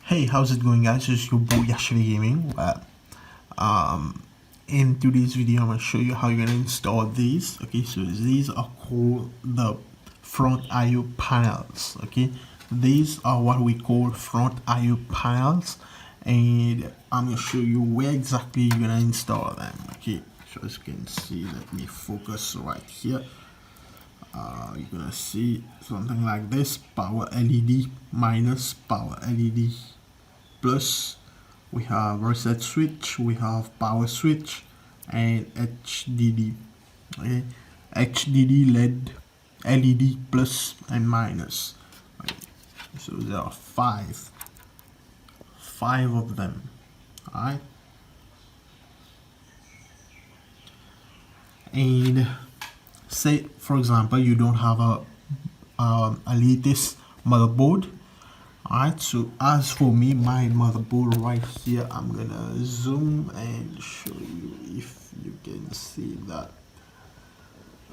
Hey, how's it going, guys? It's your boy Yashvi Gaming. In today's video, I'm gonna show you how you're gonna install these. Okay, so these are called the front IO panels. Okay, these are what we call front IO panels, and I'm gonna show you where exactly you're gonna install them. Okay, so as you can see, let me focus right here. You're gonna see something like this: power LED minus, power LED plus. We have reset switch, we have power switch, and HDD. Okay, HDD LED plus and minus. Okay. So there are five of them. All right, and say for example you don't have a latest motherboard. Alright, so as for me, my motherboard right here, I'm gonna zoom and show you if you can see that.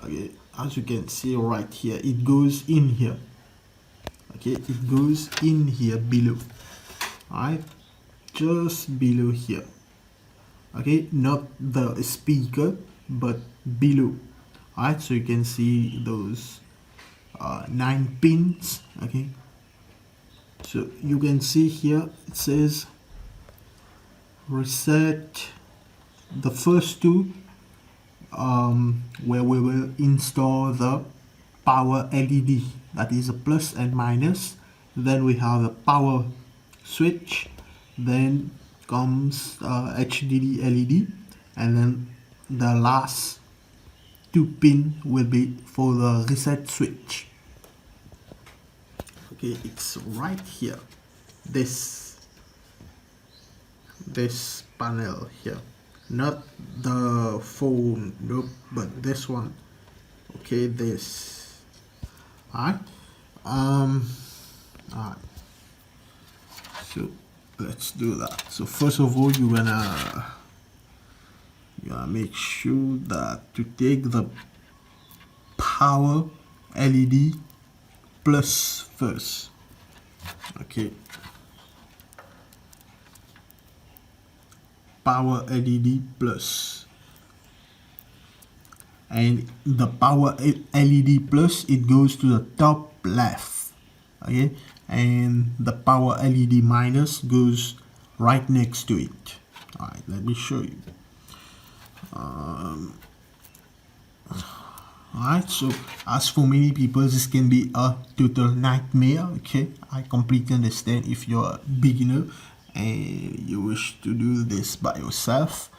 Okay, as you can see right here, it goes in here. Okay, it goes in here below. Alright, just below here. Okay, not the speaker, but below. Alright, so you can see those 9 pins. Okay, so you can see here it says reset. The first two where we will install the power LED, that is a plus and minus. Then we have the power switch, then comes HDD LED, and then the last 2 pin will be for the reset switch. Okay, it's right here, this panel here, not the phone, nope, but this one. Okay, this. Alright, alright, so let's do that. So first of all, you're gonna make sure that to take the power LED plus first. Okay, power LED plus, and the power LED plus, it goes to the top left. Okay, and the power LED minus goes right next to it. All right, let me show you. Alright, so as for many people, this can be a total nightmare. Okay, I completely understand if you're a beginner and you wish to do this by yourself.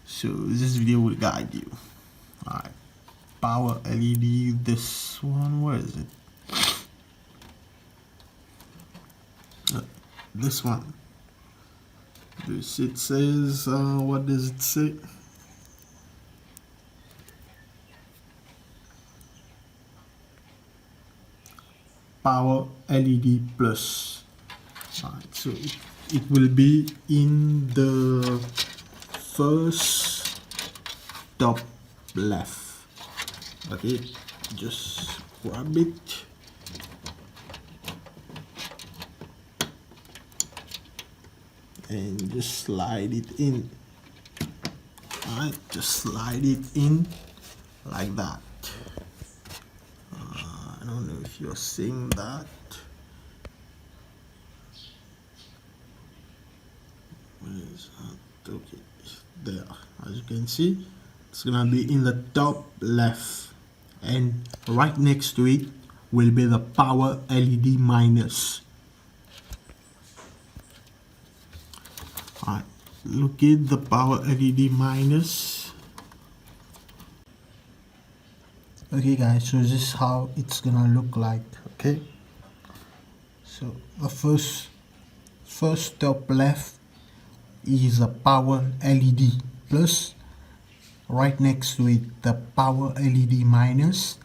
So this video will guide you. Alright, power LED, this one, where is it? This one. This, it says, what does it say? Power LED plus. Right, so it will be in the first top left. Okay, just grab it and just slide it in. Alright, just slide it in like that. I don't know if you're seeing that. Where is that? Okay, there. As you can see, it's gonna be in the top left, and right next to it will be the power LED minus. Alright, look at the power LED minus. Okay guys, so this is how it's gonna look like. Okay, so the first top left is a power LED plus, right next to it the power LED minus,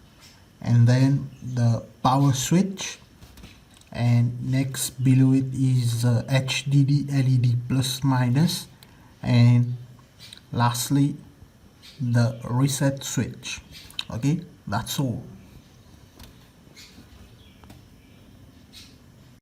and then the power switch, and next below it is HDD LED plus minus, and lastly the reset switch. Okay, that's all.